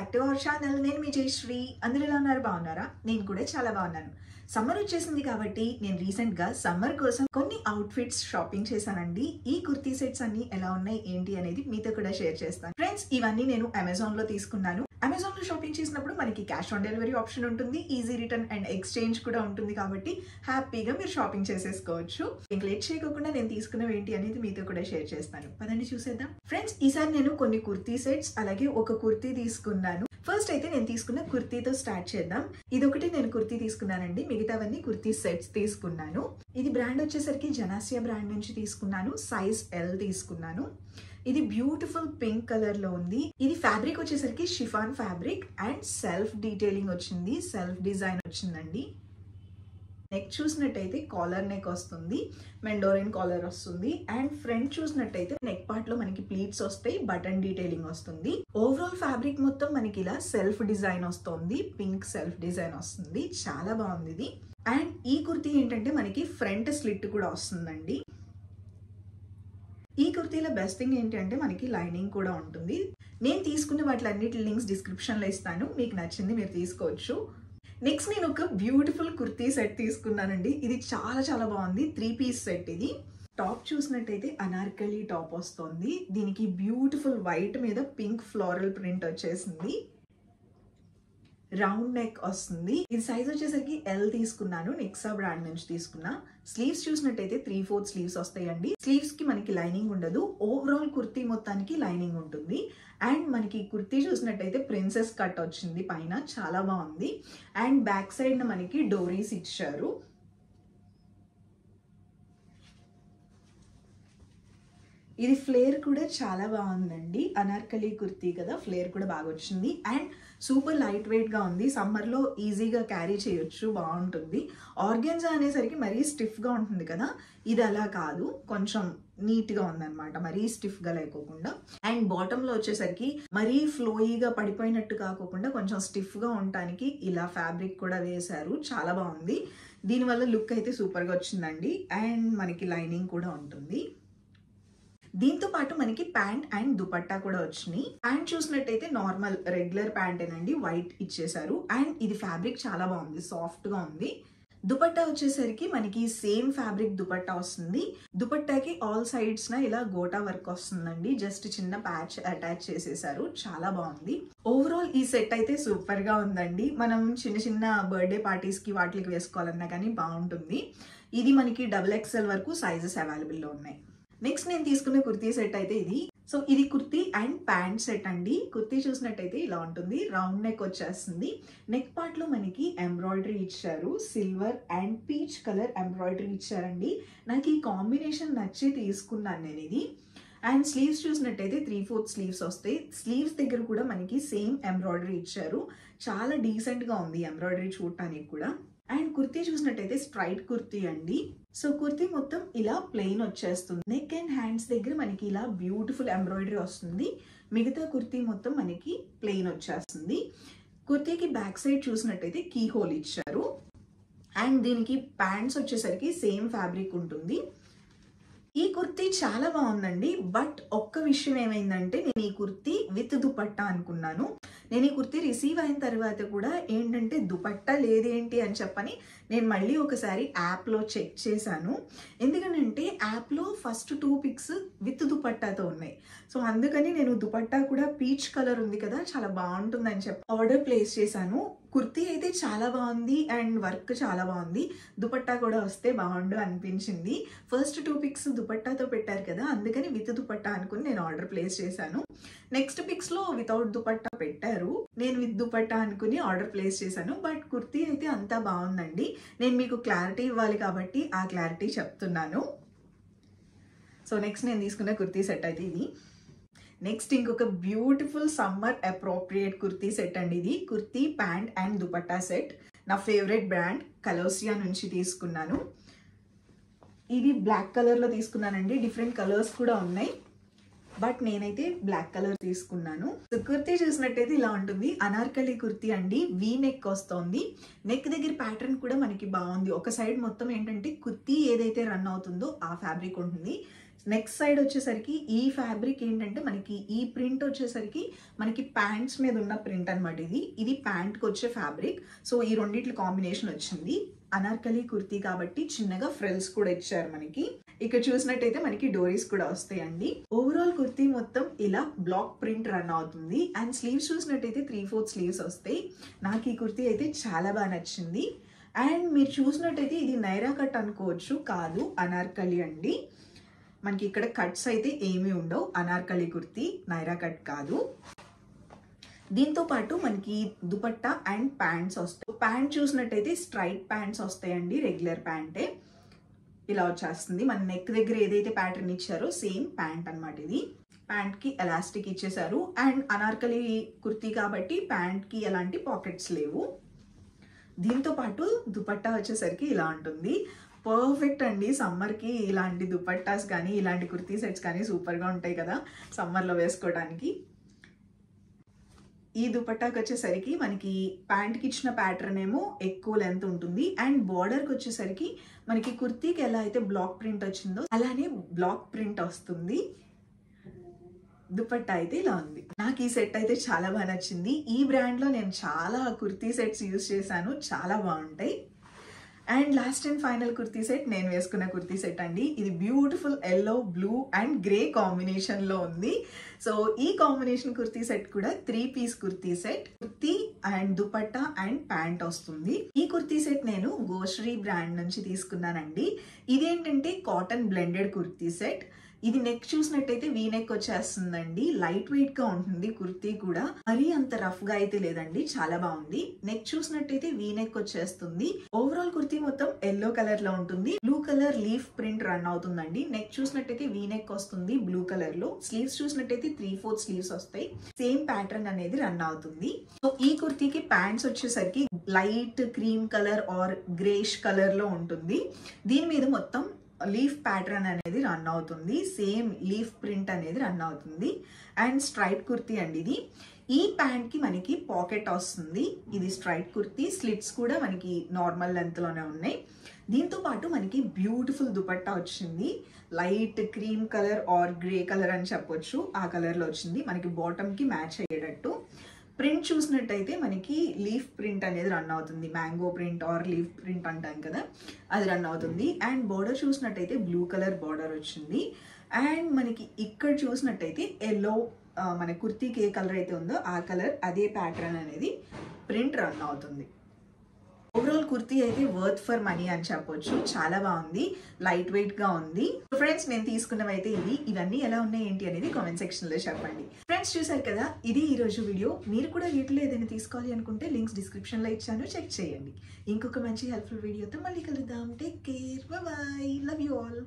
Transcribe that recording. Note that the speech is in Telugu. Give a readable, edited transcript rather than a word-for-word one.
Back to our channel. నేను మీ జయశ్రీ. అందరూ ఎలా ఉన్నారు? బాగున్నారా? నేను కూడా చాలా బాగున్నాను. సమ్మర్ వచ్చేసింది కాబట్టి నేను రీసెంట్ గా సమ్మర్ కోసం కొన్ని అవుట్ఫిట్స్ షాపింగ్ చేశానండి. ఈ కుర్తీ సెట్స్ అన్ని ఎలా ఉన్నాయి ఏంటి అనేది మీతో కూడా షేర్ చేస్తాను. ఫ్రెండ్స్, ఇవన్నీ నేను అమెజాన్ లో తీసుకున్నాను. అమెజాన్ లో షాపింగ్ చేసినప్పుడు మనకి క్యాష్ ఆన్ డెలివరీ ఆప్షన్ ఉంటుంది, ఈజీ రిటర్న్ అండ్ ఎక్స్చేంజ్ కూడా ఉంటుంది కాబట్టి హ్యాపీగా మీరు షాపింగ్ చేసేసుకోవచ్చు. ఇంక లేట్ చేయకుండా నేను తీసుకున్నవి ఏంటి అనేది మీతో కూడా షేర్ చేస్తాను. పదండి చూసేద్దాం. ఫ్రెండ్స్, ఈసారి నేను కొన్ని కుర్తీ సెట్స్ అలాగే ఒక కుర్తీ తీసుకున్నాను. ఫస్ట్ అయితే నేను తీసుకున్న కుర్తీతో స్టార్ట్ చేద్దాం. ఇదొకటి నేను కుర్తీ తీసుకున్నానండి, మిగతావన్నీ కుర్తీ సెట్స్ తీసుకున్నాను. ఇది బ్రాండ్ వచ్చేసరికి జనాసియా బ్రాండ్ నుంచి తీసుకున్నాను. సైజ్ ఎల్ తీసుకున్నాను. ఇది బ్యూటిఫుల్ పింక్ కలర్ లో ఉంది. ఇది ఫ్యాబ్రిక్ వచ్చేసరికి chiffon fabric and self detailing వచ్చింది, సెల్ఫ్ డిజైన్ వచ్చిందండి. నెక్ చూసినట్టయితే కాలర్ నెక్ వస్తుంది, మెండోరియన్ కాలర్ వస్తుంది. అండ్ ఫ్రంట్ చూసినట్టయితే నెక్ పార్ట్ లో మనకి ప్లీట్స్ వస్తాయి, బటన్ డీటెయిలింగ్ వస్తుంది. ఓవరాల్ ఫ్యాబ్రిక్ మొత్తం మనకి ఇలా సెల్ఫ్ డిజైన్ వస్తుంది, పింక్ సెల్ఫ్ డిజైన్ వస్తుంది. చాలా బాగుంది ఇది. అండ్ ఈ కుర్తీ ఏంటంటే మనకి ఫ్రంట్ స్లిట్ కూడా వస్తుందండి. ఈ కుర్తీలో బెస్ట్ థింగ్ ఏంటంటే మనకి లైనింగ్ కూడా ఉంటుంది. నేను తీసుకున్న వాటిలన్నిటి లింక్స్ డిస్క్రిప్షన్ లో ఇస్తాను, మీకు నచ్చింది మీరు తీసుకోవచ్చు. నెక్స్ట్ నేను ఒక బ్యూటిఫుల్ కుర్తీ సెట్ తీసుకున్నానండి. ఇది చాలా బాగుంది. 3 పీస్ సెట్. ఇది టాప్ చూసినట్టయితే అనార్కలి టాప్ వస్తుంది. దీనికి బ్యూటిఫుల్ వైట్ మీద పింక్ ఫ్లోరల్ ప్రింట్ వచ్చేసింది. రౌండ్ నెక్ వస్తుంది. ఇది సైజ్ వచ్చేసరికి ఎల్ తీసుకున్నాను, నెక్సా బ్రాండ్ నుంచి తీసుకున్నా. స్లీవ్స్ చూసినట్టయితే 3/4 స్లీవ్స్ వస్తాయండి. స్లీవ్స్ కి మనకి లైనింగ్ ఉండదు, ఓవరాల్ కుర్తీ మొత్తానికి లైనింగ్ ఉంటుంది. అండ్ మనకి కుర్తీ చూసినట్టయితే ప్రిన్సెస్ కట్ వచ్చింది పైన, చాలా బాగుంది. అండ్ బ్యాక్ సైడ్ మనకి డోరీస్ ఇచ్చారు. ఇది ఫ్లేర్ కూడా చాలా బాగుందండి. అనార్కలి కుర్తీ కదా, ఫ్లేర్ కూడా బాగా వచ్చింది. అండ్ సూపర్ లైట్ వెయిట్ గా ఉంది. సమ్మర్ లో ఈజీగా క్యారీ చేయొచ్చు, బాగుంటుంది. ఆర్గెన్జా అనేసరికి మరీ స్టిఫ్ గా ఉంటుంది కదా, ఇది అలా కాదు, కొంచెం నీట్ గా ఉందన్నమాట, మరీ స్టిఫ్ గా లేకోకుండా. అండ్ బాటమ్ లో వచ్చేసరికి మరీ ఫ్లోయిగా పడిపోయినట్టు కాకుండా కొంచెం స్టిఫ్ గా ఉండటానికి ఇలా ఫ్యాబ్రిక్ కూడా వేశారు. చాలా బాగుంది. దీనివల్ల లుక్ అయితే సూపర్ గా వచ్చిందండి. అండ్ మనకి లైనింగ్ కూడా ఉంటుంది. దీంతో పాటు మనకి ప్యాంట్ అండ్ దుపట్టా కూడా వచ్చినాయి. ప్యాంట్ చూసినట్టయితే నార్మల్ రెగ్యులర్ ప్యాంటేనండి, వైట్ ఇచ్చేసారు. అండ్ ఇది ఫ్యాబ్రిక్ చాలా బాగుంది, సాఫ్ట్ గా ఉంది. దుపట్టా వచ్చేసరికి మనకి సేమ్ ఫ్యాబ్రిక్ దుపట్టా వస్తుంది. దుపట్టాకి ఆల్ సైడ్స్ న ఇలా గోటా వర్క్ వస్తుందండి, జస్ట్ చిన్న ప్యాచ్ అటాచ్ చేసేసారు. చాలా బాగుంది. ఓవరాల్ ఈ సెట్ అయితే సూపర్ గా ఉందండి. మనం చిన్న బర్త్డే పార్టీస్ కి వాటికి వేసుకోవాలన్నా కానీ బాగుంటుంది. ఇది మనకి XXL వరకు సైజెస్ అవైలబుల్ లో ఉన్నాయి. నెక్స్ట్ నేను తీసుకున్న కుర్తీ సెట్ అయితే ఇది. సో ఇది కుర్తీ అండ్ ప్యాంట్ సెట్ అండి. కుర్తీ చూసినట్టయితే ఇలా ఉంటుంది, రౌండ్ నెక్ వచ్చేస్తుంది. నెక్ పార్ట్ లో మనకి ఎంబ్రాయిడరీ ఇచ్చారు, silver and peach colour embroidery ఇచ్చారండి. నాకు ఈ కాంబినేషన్ నచ్చి తీసుకున్నాను నేను ఇది. అండ్ స్లీవ్స్ చూసినట్టయితే 3/4 స్లీవ్స్ వస్తాయి. స్లీవ్స్ దగ్గర కూడా మనకి సేమ్ ఎంబ్రాయిడరీ ఇచ్చారు. చాలా డీసెంట్ గా ఉంది ఎంబ్రాయిడరీ చూడటానికి కూడా. అండ్ కుర్తీ చూసినట్టయితే స్ట్రైట్ కుర్తీ అండి. సో కుర్తీ మొత్తం ఇలా ప్లెయిన్ వచ్చేస్తుంది. నెక్ అండ్ హ్యాండ్స్ దగ్గర మనకి ఇలా బ్యూటిఫుల్ ఎంబ్రాయిడరీ వస్తుంది. మిగతా కుర్తీ మొత్తం మనకి ప్లెయిన్ వచ్చేస్తుంది. కుర్తీకి బ్యాక్ సైడ్ చూసినట్టయితే కీ హోల్ ఇచ్చారు. అండ్ దీనికి ప్యాంట్స్ వచ్చేసరికి సేమ్ ఫ్యాబ్రిక్ ఉంటుంది. ఈ కుర్తీ చాలా బాగుందండి. బట్ ఒక్క విషయం ఏమైందంటే, నేను ఈ కుర్తీ విత్ దుపట్టా అనుకున్నాను. నేను ఈ కుర్తీ రిసీవ్ అయిన తర్వాత కూడా ఏంటంటే దుపట్టా లేదేంటి అని చెప్పని నేను మళ్ళీ ఒకసారి యాప్లో చెక్ చేశాను. ఎందుకంటే యాప్లో ఫస్ట్ 2 పిక్స్ విత్ దుపట్టాతో ఉన్నాయి. సో అందుకని నేను దుపట్టా కూడా పీచ్ కలర్ ఉంది కదా, చాలా బాగుంటుందని చెప్పి ఆర్డర్ ప్లేస్ చేశాను. కుర్తీ అయితే చాలా బాగుంది అండ్ వర్క్ చాలా బాగుంది. దుపట్టా కూడా వస్తే బాగుండు అనిపించింది. ఫస్ట్ 2 పిక్స్ దుపట్టాతో పెట్టారు కదా, అందుకని విత్ దుపట్టా అనుకుని నేను ఆర్డర్ ప్లేస్ చేశాను. నెక్స్ట్ పిక్స్ లో వితౌట్ దుపట్టా పెట్టారు, నేను విత్ దుపట్టా అనుకుని ఆర్డర్ ప్లేస్ చేశాను. బట్ కుర్తీ అయితే అంతా బాగుందండి. నేను మీకు క్లారిటీ ఇవ్వాలి కాబట్టి ఆ క్లారిటీ చెప్తున్నాను. సో నెక్స్ట్ నేను తీసుకున్న కుర్తీ సెట్ అయితే ఇది. నెక్స్ట్ ఇంకొక beautiful summer appropriate kurti set అండి. ఇది kurti pant and dupatta set. నా ఫేవరెట్ బ్రాండ్ కలోసియా నుంచి తీసుకున్నాను. ఇది బ్లాక్ కలర్ లో తీసుకున్నానండి. డిఫరెంట్ కలర్స్ కూడా ఉన్నాయి, బట్ నేనైతే బ్లాక్ కలర్ తీసుకున్నాను. కుర్తీ చూసినట్టయితే ఇలా ఉంటుంది. అనార్కలి కుర్తీ అండి, వీ నెక్ వస్తుంది. నెక్ దగ్గర ప్యాటర్న్ కూడా మనకి బాగుంది. ఒక సైడ్ మొత్తం ఏంటంటే కుర్తీ ఏదైతే రన్ అవుతుందో ఆ ఫ్యాబ్రిక్ ఉంటుంది. నెక్స్ట్ సైడ్ వచ్చేసరికి ఈ ఫ్యాబ్రిక్ ఏంటంటే మనకి ఈ ప్రింట్ వచ్చేసరికి మనకి ప్యాంట్స్ మీద ఉన్న ప్రింట్ అనమాట. ఇది ప్యాంట్కి వచ్చే ఫ్యాబ్రిక్. సో ఈ రెండిట్ల కాంబినేషన్ వచ్చింది. అనార్కలి కుర్తీ కాబట్టి చిన్నగా ఫ్రిల్స్ కూడా ఇచ్చారు మనకి. ఇక్కడ చూసినట్టయితే మనకి డోరీస్ కూడా వస్తాయండి. ఓవరాల్ కుర్తీ మొత్తం ఇలా బ్లాక్ ప్రింట్ రన్ అవుతుంది. అండ్ స్లీవ్స్ చూసినట్టయితే 3/4 స్లీవ్స్ వస్తాయి. నాకు ఈ కుర్తీ అయితే చాలా బాగా నచ్చింది. అండ్ మీరు చూసినట్టయితే ఇది నైరా కట్ అనుకోవచ్చు, కాదు అనార్కలి అండి. మనకి ఇక్కడ కట్స్ అయితే ఏమీ ఉండవు. అనార్కలి కుర్తీ, నైరా కట్ కాదు. దీంతో పాటు మనకి దుపట్టా అండ్ ప్యాంట్స్ వస్తాయి. ప్యాంట్ చూసినట్టయితే స్ట్రైట్ ప్యాంట్స్ వస్తాయండి, రెగ్యులర్ ప్యాంటే ఇలా వచ్చేస్తుంది. మన నెక్ దగ్గర ఏదైతే ప్యాటర్న్ ఇచ్చారో సేమ్ ప్యాంట్ అనమాట. ఇది ప్యాంట్ కి ఎలాస్టిక్ ఇచ్చేసారు. అండ్ అనార్కలి కుర్తీ కాబట్టి ప్యాంట్ కి ఎలాంటి పాకెట్స్ లేవు. దీంతో పాటు దుపట్టా వచ్చేసరికి ఇలా ఉంటుంది. పర్ఫెక్ట్ అండి సమ్మర్కి. ఇలాంటి దుపట్టాస్ కానీ ఇలాంటి కుర్తీ సెట్స్ కానీ సూపర్గా ఉంటాయి కదా సమ్మర్లో వేసుకోవడానికి. ఈ దుపట్టాకి వచ్చేసరికి మనకి ప్యాంట్కి ఇచ్చిన ప్యాటర్న్ ఏమో ఎక్కువ లెంత్ ఉంటుంది. అండ్ బార్డర్కి వచ్చేసరికి మనకి కుర్తీకి ఎలా అయితే బ్లాక్ ప్రింట్ వచ్చిందో అలానే బ్లాక్ ప్రింట్ వస్తుంది. దుపట్టా అయితే ఇలా ఉంది. నాకు ఈ సెట్ అయితే చాలా బాగా నచ్చింది. ఈ బ్రాండ్లో నేను చాలా కుర్తీ సెట్స్ యూజ్ చేశాను, చాలా బాగుంటాయి. And last and final kurti set నేను వేసుకున్న కుర్తీ సెట్ అండి. ఇది beautiful yellow, blue and grey కాంబినేషన్లో ఉంది. సో ఈ కాంబినేషన్ కుర్తీ సెట్ కూడా 3 piece kurti set. Kurti and dupatta and pant వస్తుంది. ఈ కుర్తీ సెట్ నేను గోశ్రీ బ్రాండ్ నుంచి తీసుకున్నానండి. ఇదేంటంటే కాటన్ బ్లెండెడ్ కుర్తీ సెట్. ఇది నెక్ చూసినట్టయితే వీ నెక్ వచ్చేస్తుందండి. లైట్ వెయిట్ గా ఉంటుంది కుర్తీ కూడా, మరీ అంత రఫ్ గా అయితే లేదండి, చాలా బాగుంది. నెక్ చూసినట్టయితే వీ నెక్ వచ్చేస్తుంది. ఓవరాల్ కుర్తీ మొత్తం ఎల్లో కలర్ లో ఉంటుంది. Blue colour leaf print run అవుతుందండి. నెక్ చూసినట్టయితే వీ నెక్ వస్తుంది బ్లూ కలర్ లో. స్లీవ్స్ చూసినట్టయితే 3/4 స్లీవ్స్ వస్తాయి. సేమ్ ప్యాటర్న్ అనేది రన్ అవుతుంది. సో ఈ కుర్తీకి ప్యాంట్స్ వచ్చేసరికి light cream colour or greyish colour లో ఉంటుంది. దీని మీద మొత్తం లీఫ్ ప్యాటర్న్ అనేది రన్ అవుతుంది. సేమ్ లీఫ్ ప్రింట్ అనేది రన్ అవుతుంది. అండ్ స్ట్రైట్ కుర్తీ అండి ఇది. ఈ ప్యాంట్ కి మనకి పాకెట్ వస్తుంది. ఇది స్ట్రైట్ కుర్తీ. స్లిట్స్ కూడా మనకి నార్మల్ లెంత్ లోనే ఉన్నాయి. దీంతో పాటు మనకి బ్యూటిఫుల్ దుపట్టా వచ్చింది. Light cream colour are grey colour అని చెప్పొచ్చు, ఆ కలర్ లో వచ్చింది. మనకి బాటమ్ కి మ్యాచ్ అయ్యేటట్టు. ప్రింట్ చూసినట్టయితే మనకి లీఫ్ ప్రింట్ అనేది రన్ అవుతుంది. Mango print are leaf print అంటాం కదా, అది రన్ అవుతుంది. అండ్ బార్డర్ చూసినట్టయితే బ్లూ కలర్ బార్డర్ వచ్చింది. అండ్ మనకి ఇక్కడ చూసినట్టయితే ఎల్లో, మన కుర్తీకి ఏ కలర్ అయితే ఉందో ఆ కలర్, అదే ప్యాటర్న్ అనేది ప్రింట్ రన్ అవుతుంది. ఓవరాల్ కుర్తీ అయితే వర్త్ ఫర్ మనీ అని చెప్పొచ్చు. చాలా బాగుంది, లైట్ వెయిట్ గా ఉంది. ఫ్రెండ్స్ నేను తీసుకున్నవి అయితే ఇవన్నీ ఎలా ఉన్నాయి ఏంటి అనేది కామెంట్ సెక్షన్ లో చెప్పండి. ఫ్రెండ్స్ చూసారు కదా, ఇది ఈ రోజు వీడియో. మీరు కూడా వీటిలో ఏదైనా తీసుకోవాలి అనుకుంటే లింక్స్ డిస్క్రిప్షన్ లో ఇచ్చాను, చెక్ చేయండి. ఇంకొక మంచి హెల్ప్ఫుల్ వీడియోతో మళ్ళీ కలుద్దాం. Take care, by by, love you all.